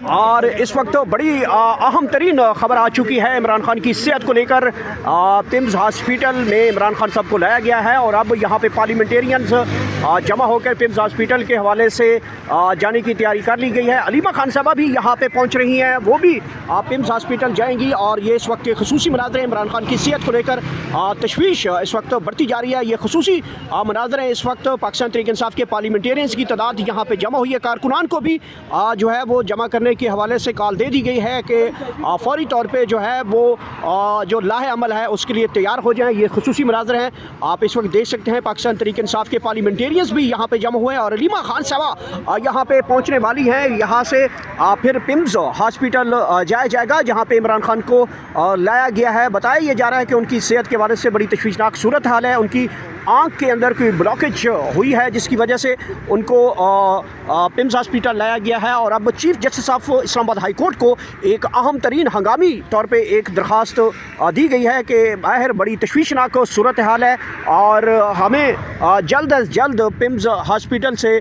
اور اس وقت بڑی اہم ترین خبر آ چکی ہے عمران خان کی صحت کو لے کر۔ پمز ہاسپٹل میں عمران خان صاحب کو لایا گیا ہے اور اب یہاں پہ پارلیمنٹیرینز جمع ہو کر پمز ہاسپٹل کے حوالے سے جانے کی تیاری کر لی گئی ہے۔ علیمہ خان صاحبہ بھی یہاں پہ پہنچ رہی ہیں، وہ بھی پمز ہاسپٹل جائیں گی اور یہ اس وقت کے خصوصی مناظر ہیں عمران خان کی صحت کو لے کر۔ تشویش اس وقت بڑھتی جا رہی ہے، یہ خصوصی مناظر ہیں۔ اس وقت پاکستان تحریک انصاف کے پارلیمنٹیرینز کی تعداد یہاں پہ جمع ہوئی ہے، کارکنان کو بھی جو ہے وہ جمع کرنے کے حوالے سے کال دے دی گئی ہے کہ فوری طور پہ جو ہے وہ جو لاہ عمل ہے اس کے لیے تیار ہو جائیں۔ یہ خصوصی مناظر ہیں، آپ اس وقت دیکھ سکتے ہیں پاکستان تحریک انصاف کے پارلیمنٹیرینز بھی یہاں پہ جمع ہوئے ہیں اور علیمہ خان صاحبہ یہاں پہ پہنچنے والی ہیں۔ یہاں سے پھر پمز ہاسپٹل جایا جائے گا جہاں پہ عمران خان کو لایا گیا ہے۔ بتایا یہ جا رہا ہے کہ ان کی صحت کے حوالے سے بڑی تشویشناک صورتحال ہے، ان کی آنکھ کے اندر کوئی بلاکیج ہوئی ہے جس کی وجہ سے ان کو پمز ہاسپٹل لایا گیا ہے اور اب چیف جسٹس آف اسلام آباد ہائی کورٹ کو ایک اہم ترین ہنگامی طور پہ ایک درخواست دی گئی ہے کہ باہر بڑی تشویشناک صورتحال ہے اور ہمیں جلد از جلد پمز ہاسپٹل سے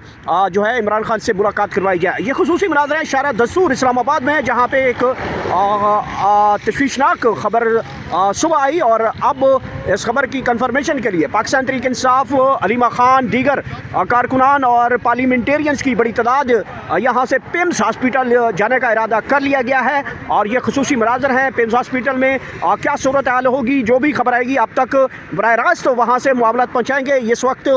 جو ہے عمران خان سے ملاقات کروائی جائے۔ یہ خصوصی مناظر ہیں شارع دستور اسلام آباد میں جہاں پہ ایک تشویشناک خبر صبح آئی اور اب اس خبر کی کنفرمیشن کے لیے پاکستان تحریک انصاف، علیمہ خان، دیگر کارکنان اور پارلیمنٹیرینز کی بڑی تعداد یہاں سے پمز ہاسپٹل جانے کا ارادہ کر لیا گیا ہے اور یہ خصوصی مناظر ہیں۔ پمز ہاسپٹل میں کیا صورتحال ہوگی، جو بھی خبر آئے گی اب تک براہ راست وہاں سے معاملات پہنچائیں گے۔ اس وقت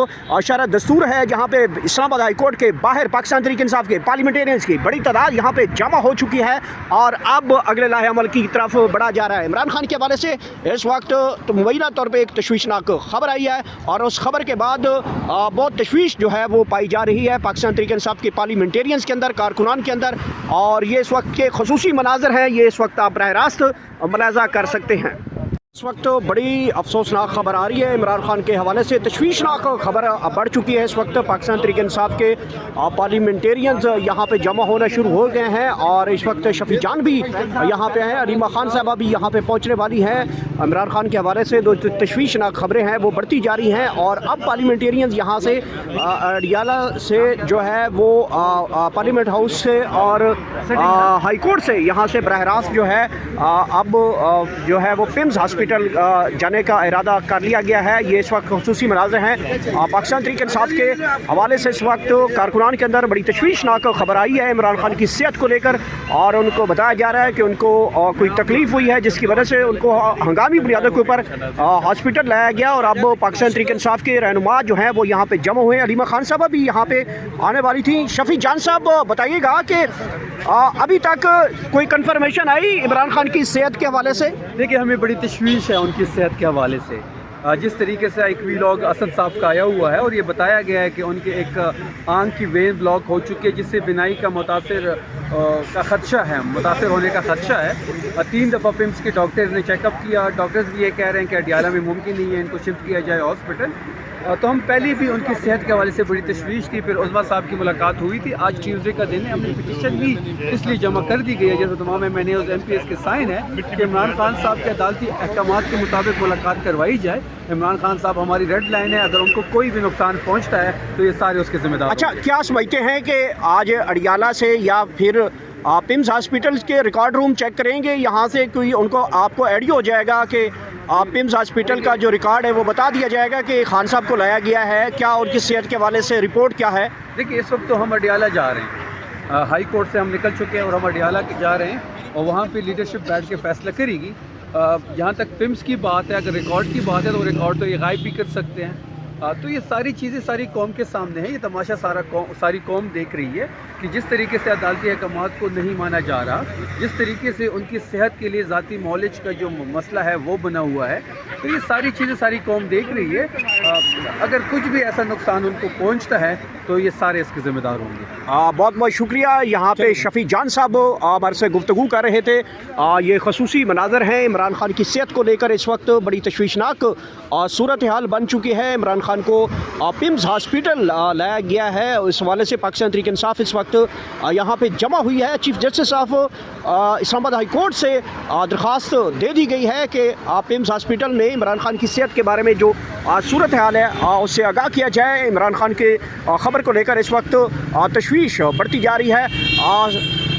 شارع دستور ہے جہاں پہ اسلام آباد ہائی کورٹ کے باہر پاکستان تحریک انصاف کے پارلیمنٹیرینز کی بڑی تعداد یہاں پہ جمع ہو چکی ہے اور اب اگلے لاہ عمل کی طرف بڑھا جا رہا ہے۔ عمران خان کے حوالے سے اس وقت مبینہ طور پہ ایک تشویشناک خبر آئی ہے اور اس خبر کے بعد بہت تشویش جو ہے وہ پائی جا رہی ہے پاکستان تحریک انصاف کے پارلیمنٹیرینز کے اندر، کارکنان کے اندر، اور یہ اس وقت کے خصوصی مناظر ہیں، یہ اس وقت آپ براہ راست ملاحظہ کر سکتے ہیں۔ اس وقت بڑی افسوسناک خبر آ رہی ہے عمران خان کے حوالے سے، تشویشناک خبر بڑھ چکی ہے۔ اس وقت پاکستان تحریک انصاف کے پارلیمنٹیرینز یہاں پہ جمع ہونا شروع ہو گئے ہیں اور اس وقت شفیع جان بھی یہاں پہ ہیں، علیمہ خان صاحبہ بھی یہاں پہ پہنچنے والی ہیں۔ عمران خان کے حوالے سے جو تشویشناک خبریں ہیں وہ بڑھتی جا رہی ہیں اور اب پارلیمنٹیرینز یہاں سے اڈیالہ سے جو ہے وہ پارلیمنٹ ہاؤس سے اور ہائی کورٹ سے یہاں سے براہ راست جو ہے اب جو ہے وہ پمز ہاسپٹل جانے کا ارادہ کر لیا گیا ہے۔ یہ اس وقت خصوصی مناظر ہیں پاکستان تحریک انصاف کے حوالے سے۔ اس وقت کارکنان کے اندر بڑی تشویشناک خبر آئی ہے عمران خان کی صحت کو لے کر اور ان کو بتایا جا رہا ہے کہ ان کو کوئی تکلیف ہوئی ہے جس کی وجہ سے ان کو ہنگامی بنیادوں کے اوپر ہاسپٹل لایا گیا اور اب پاکستان تحریک انصاف کے رہنما جو ہیں وہ یہاں پہ جمع ہوئے ہیں۔ علیمہ خان صاحبہ بھی یہاں پہ آنے والی تھیں۔ شفیع جان صاحب بتائیے گا کہ ابھی تک کوئی کنفرمیشن آئی عمران خان کی صحت کے حوالے سے؟ دیکھیے ہمیں بڑی تشویش ہے ان کی صحت کے حوالے سے۔ جس طریقے سے ایک ویلاگ اسد صاحب کا آیا ہوا ہے اور یہ بتایا گیا ہے کہ ان کے ایک آنکھ کی وین بلاک ہو چکی ہے جس سے بینائی کا متاثر ہونے کا خدشہ ہے۔ 3 دفعہ پمز کے ڈاکٹرز نے چیک اپ کیا، ڈاکٹرز بھی یہ کہہ رہے ہیں کہ اڈیالہ میں ممکن نہیں ہے ان کو شفٹ کیا جائے ہاسپٹل۔ تو ہم پہلے بھی ان کی صحت کے حوالے سے بڑی تشویش تھی، پھر عظمیٰ صاحب کی ملاقات ہوئی تھی۔ آج ٹیوزڈے کا دن ہے، ہم نے پٹیشن بھی اس لیے جمع کر دی گئی ہے جیسے تمام MNAs MPs کے سائن ہیں کہ عمران خان صاحب کے عدالتی احکامات کے مطابق ملاقات کروائی جائے۔ عمران خان صاحب ہماری ریڈ لائن ہے، اگر ان کو کوئی بھی نقصان پہنچتا ہے تو یہ سارے اس کے ذمہ دار۔ اچھا، کیا سمجھتے ہیں کہ آج اڈیالہ سے یا پھر پمز ہاسپٹل کے ریکارڈ روم چیک کریں گے، یہاں سے کوئی ان کو آپ کو ایڈیو ہو جائے گا کہ پمز ہاسپٹل کا جو ریکارڈ ہے وہ بتا دیا جائے گا کہ خان صاحب کو لایا گیا ہے، کیا ان کی صحت کے حوالے سے رپورٹ کیا ہے؟ دیکھیے اس وقت تو ہم اڈیالہ جا رہے ہیں، ہائی کورٹ سے ہم نکل چکے ہیں اور ہم اڈیالہ جا رہے ہیں اور وہاں پہ لیڈرشپ بیٹھ کے فیصلہ کرے گی۔ جہاں تک پمز کی بات ہے، اگر ریکارڈ کی بات ہے تو ریکارڈ تو یہ غائب بھی کر سکتے ہیں۔ تو یہ ساری چیزیں ساری قوم کے سامنے ہیں، یہ تماشا ساری قوم دیکھ رہی ہے کہ جس طریقے سے عدالتی احکامات کو نہیں مانا جا رہا، جس طریقے سے ان کی صحت کے لیے ذاتی معالج کا جو مسئلہ ہے وہ بنا ہوا ہے، تو یہ ساری چیزیں ساری قوم دیکھ رہی ہے۔ اگر کچھ بھی ایسا نقصان ان کو پہنچتا ہے تو یہ سارے اس کے ذمہ دار ہوں گے۔ بہت بہت شکریہ۔ یہاں پہ شفیع جان صاحب ہمارے سے گفتگو کر رہے تھے۔ یہ خصوصی مناظر ہیں عمران خان کی صحت کو لے کر، اس وقت بڑی تشویشناک صورتحال بن چکی ہے۔ عمران خان کو پمز ہاسپٹل لایا گیا ہے، اس حوالے سے پاکستان تحریک انصاف اس وقت یہاں پہ جمع ہوئی ہے۔ چیف جسٹس آف اسلام آباد ہائی کورٹ سے درخواست دے دی گئی ہے کہ پمز ہاسپٹل میں عمران خان کی صحت کے بارے میں جو صورتحال ہے اس سے آگاہ کیا جائے۔ عمران خان کے خبر کو لے کر اس وقت تشویش بڑھتی جا رہی ہے۔